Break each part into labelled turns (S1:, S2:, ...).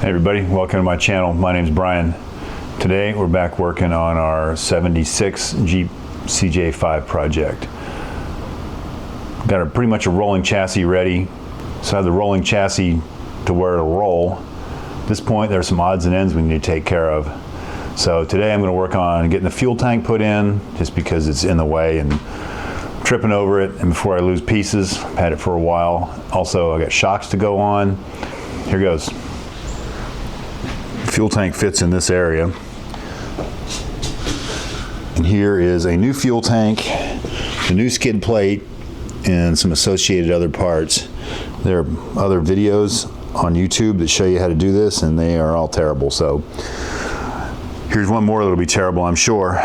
S1: Hey everybody, welcome to my channel. My name's Brian. Today we're back working on our 76 Jeep CJ-5 project. Got pretty much a rolling chassis ready. So I have the rolling chassis to where it'll roll. At this point there's some odds and ends we need to take care of. So today I'm going to work on getting the fuel tank put in, just because it's in the way and tripping over it, and before I lose pieces. I've had it for a while. Also I got shocks to go on. Here goes. Fuel tank fits in this area, and here is a new fuel tank, the new skid plate, and some associated other parts. There are other videos on YouTube that show you how to do this, and they are all terrible. So here's one more that'll be terrible, I'm sure.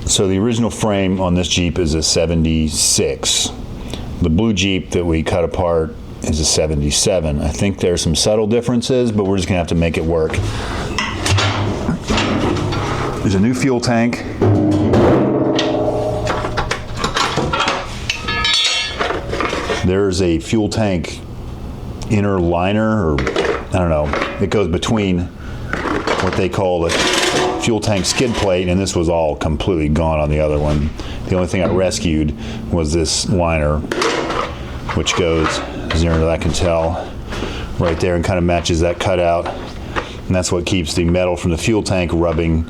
S1: So the original frame on this Jeep is a 76. The blue Jeep that we cut apart is a 77. I think there's some subtle differences, but we're just gonna have to make it work. There's a new fuel tank. There's a fuel tank inner liner, or I don't know, it goes between what they call the fuel tank skid plate, and this was all completely gone on the other one. The only thing I rescued was this liner, which goes, as near as I can tell, right there, and kind of matches that cutout. And that's what keeps the metal from the fuel tank rubbing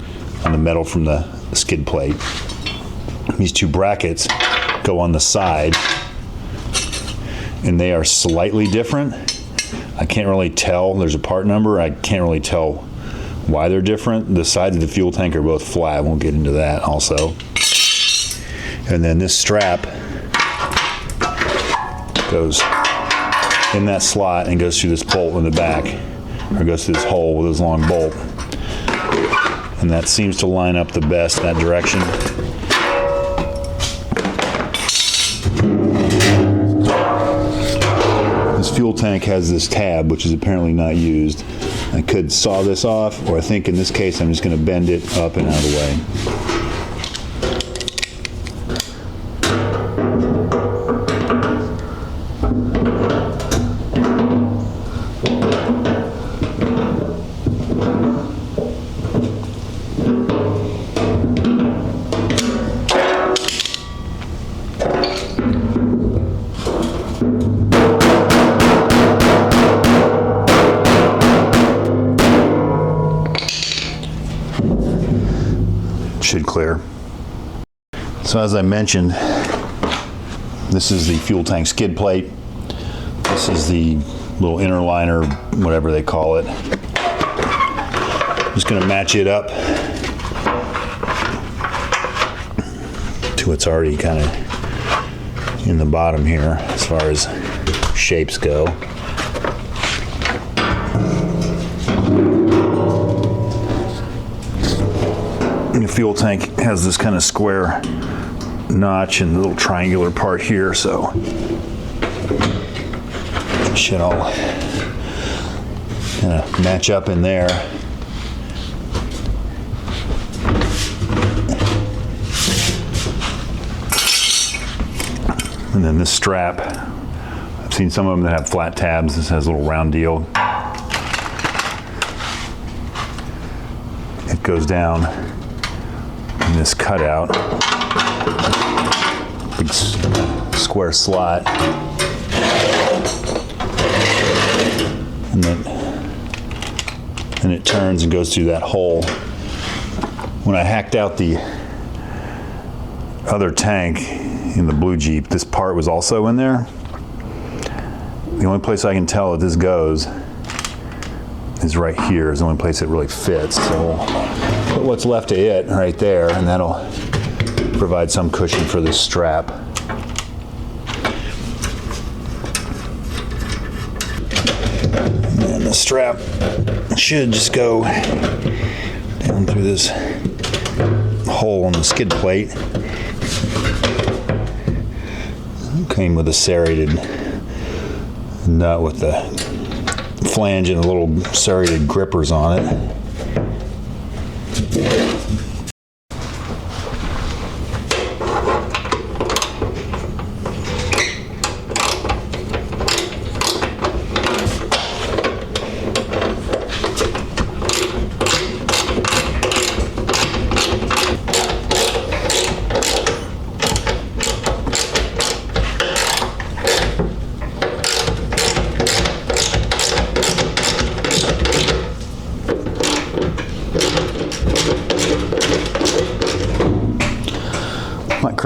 S1: on the metal from the skid plate. These two brackets go on the side, and they are slightly different. I can't really tell. There's a part number. I can't really tell why they're different. The sides of the fuel tank are both flat. I won't get into that also. And then this strap goes in that slot and goes through this bolt in the back, or goes through this hole with this long bolt. And that seems to line up the best in that direction. This fuel tank has this tab, which is apparently not used. I could saw this off, or I think in this case I'm just going to bend it up and out of the way. Should clear. So as I mentioned, this is the fuel tank skid plate. This is the little inner liner, whatever they call it. I'm just going to match it up to what's already kind of in the bottom here as far as shapes go. The fuel tank has this kind of square notch and a little triangular part here, so it should all kind of match up in there. And then this strap, I've seen some of them that have flat tabs. This has a little round deal. It goes down in this cutout, big square slot, and then it turns and goes through that hole. When I hacked out the other tank in the blue Jeep, this part was also in there. The only place I can tell that this goes is right here. Is the only place it really fits. So we'll put what's left of it right there, and that'll provide some cushion for this strap. And the strap should just go down through this hole on the skid plate. Came with a serrated nut with the flange and the little serrated grippers on it.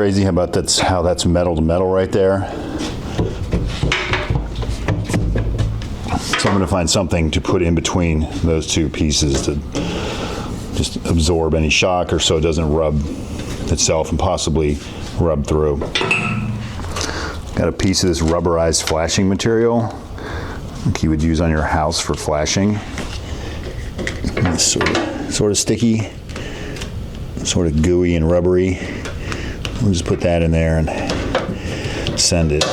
S1: crazy? How about how that's metal to metal right there? So I'm going to find something to put in between those two pieces to just absorb any shock, or so it doesn't rub itself and possibly rub through. Got a piece of this rubberized flashing material like you would use on your house for flashing. It's sort of sticky, sort of gooey and rubbery. We'll just put that in there and send it.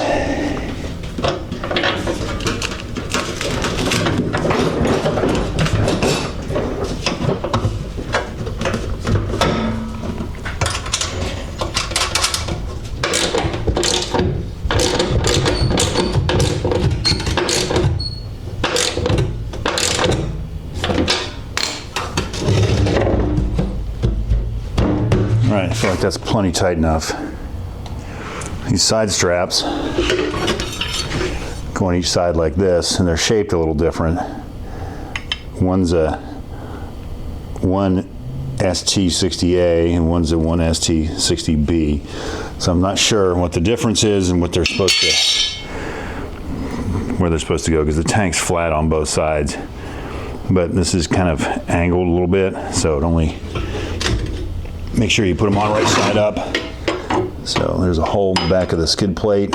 S1: All right, I feel like that's plenty tight enough. These side straps go on each side like this, and they're shaped a little different. One's a 1 ST60A and one's a 1 ST60B. So I'm not sure what the difference is and what they're supposed to, where they're supposed to go, because the tank's flat on both sides. But this is kind of angled a little bit, so it only, make sure you put them on right side up. So there's a hole in the back of the skid plate.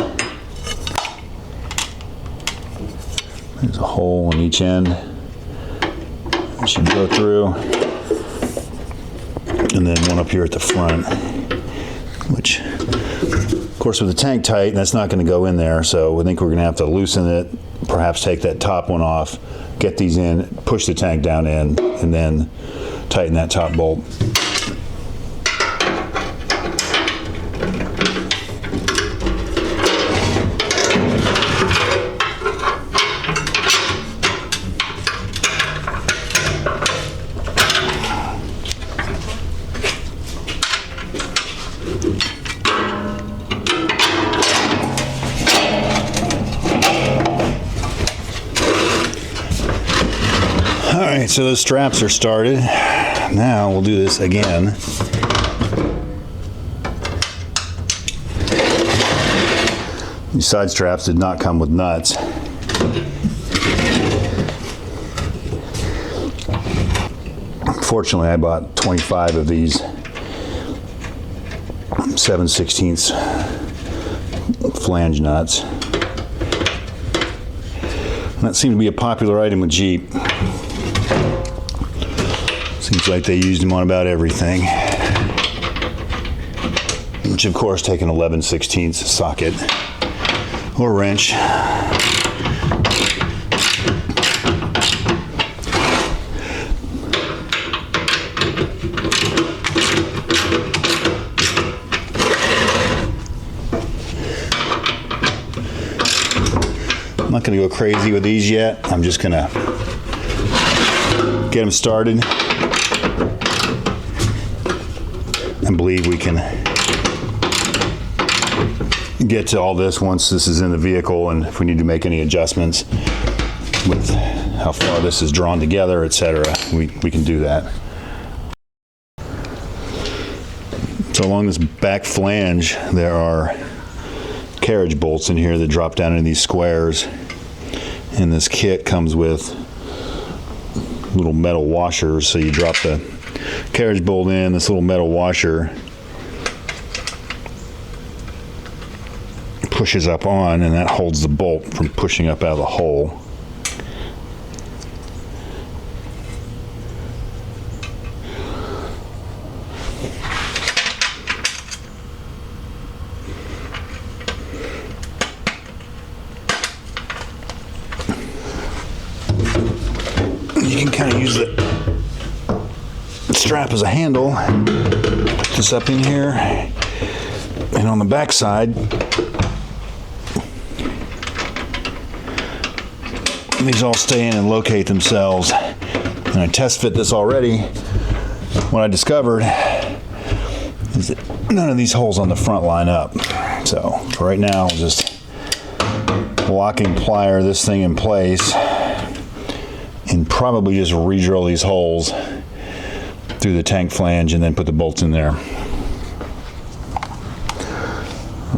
S1: There's a hole on each end. It should go through. And then one up here at the front, which, of course, with the tank tight, that's not going to go in there. So I think we're going to have to loosen it, perhaps take that top one off, get these in, push the tank down in, and then tighten that top bolt. All right, so those straps are started. Now we'll do this again. These side straps did not come with nuts. Fortunately, I bought 25 of these 7/16 flange nuts. That seemed to be a popular item with Jeep. Seems like they used them on about everything. Which, of course, take an 11/16 socket or wrench. I'm not going to go crazy with these yet. I'm just going to get them started and believe we can get to all this once this is in the vehicle, and if we need to make any adjustments with how far this is drawn together, etc., we can do that. So along this back flange, there are carriage bolts in here that drop down into these squares, and this kit comes with little metal washers. So you drop the carriage bolt in, this little metal washer pushes up on, and that holds the bolt from pushing up out of the hole. You can kind of use the strap as a handle. Put this up in here, and on the back side, these all stay in and locate themselves. And I test fit this already. What I discovered is that none of these holes on the front line up. So for right now, I'll just locking plier this thing in place and probably just re-drill these holes through the tank flange and then put the bolts in there.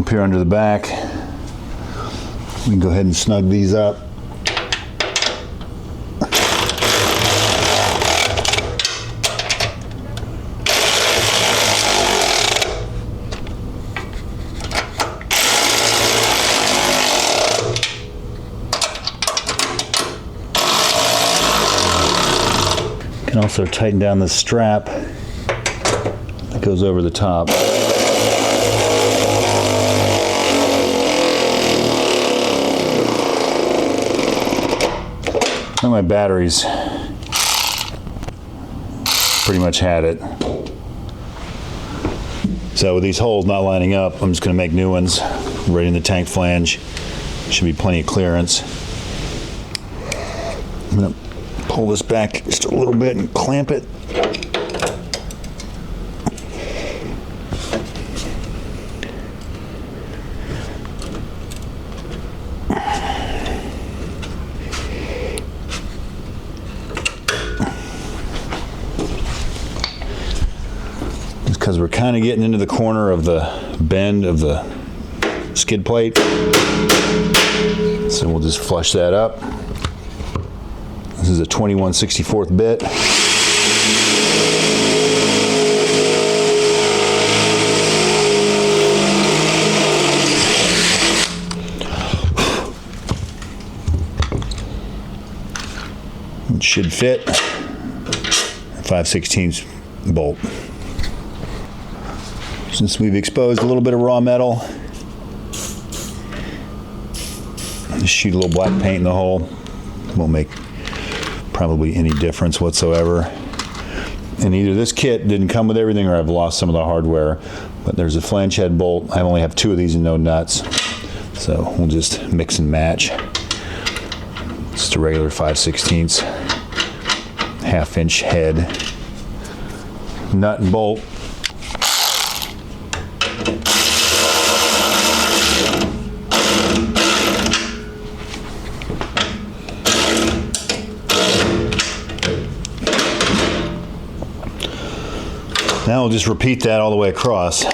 S1: Up here under the back, we can go ahead and snug these up. Can also tighten down the strap that goes over the top. My batteries pretty much had it. So with these holes not lining up, I'm just going to make new ones right in the tank flange. Should be plenty of clearance. I'm going to pull this back just a little bit and clamp it. Because we're kind of getting into the corner of the bend of the skid plate. So we'll just flush that up. This is a 21/64 bit. It should fit. 5/16 bolt. Since we've exposed a little bit of raw metal, just shoot a little black paint in the hole. Won't make probably any difference whatsoever. And either this kit didn't come with everything or I've lost some of the hardware, but there's a flange head bolt. I only have 2 of these and no nuts. So we'll just mix and match. Just a regular 5/16 1/2-inch head. Nut and bolt. Now we'll just repeat that all the way across. Should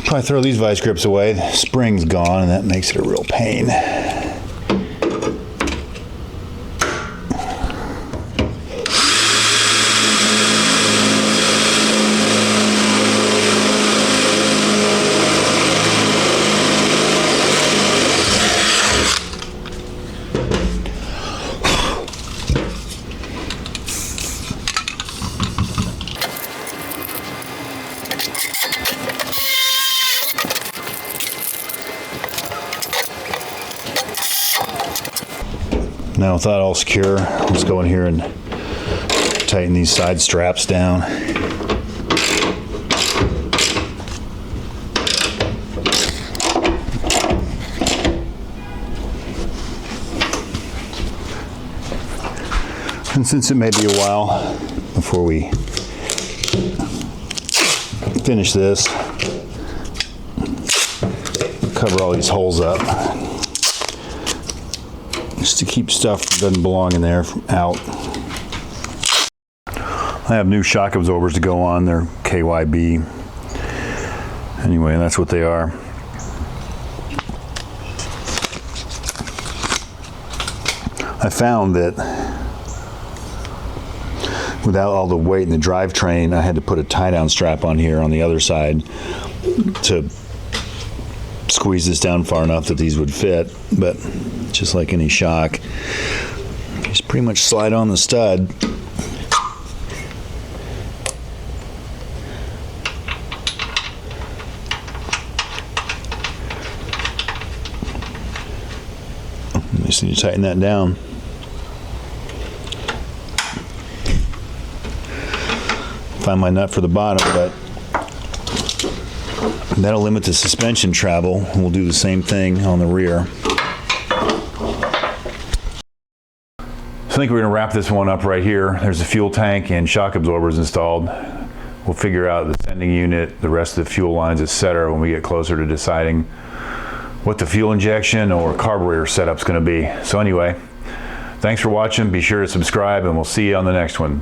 S1: probably throw these vice grips away. The spring's gone and that makes it a real pain. Now with that all secure, let's go in here and tighten these side straps down. And since it may be a while before we finish this, cover all these holes up. Just to keep stuff that doesn't belong in there out. I have new shock absorbers to go on. They're KYB. Anyway, that's what they are. I found that without all the weight in the drivetrain, I had to put a tie-down strap on here on the other side to squeeze this down far enough that these would fit, but just like any shock, just pretty much slide on the stud. Just need to tighten that down. Find my nut for the bottom, but that'll limit the suspension travel. We'll do the same thing on the rear. I think we're going to wrap this one up right here. There's a fuel tank and shock absorbers installed. we'll figure out the sending unit, the rest of the fuel lines, etc. when we get closer to deciding what the fuel injection or carburetor setup's going to be. So anyway, thanks for watching. Be sure to subscribe, and we'll see you on the next one.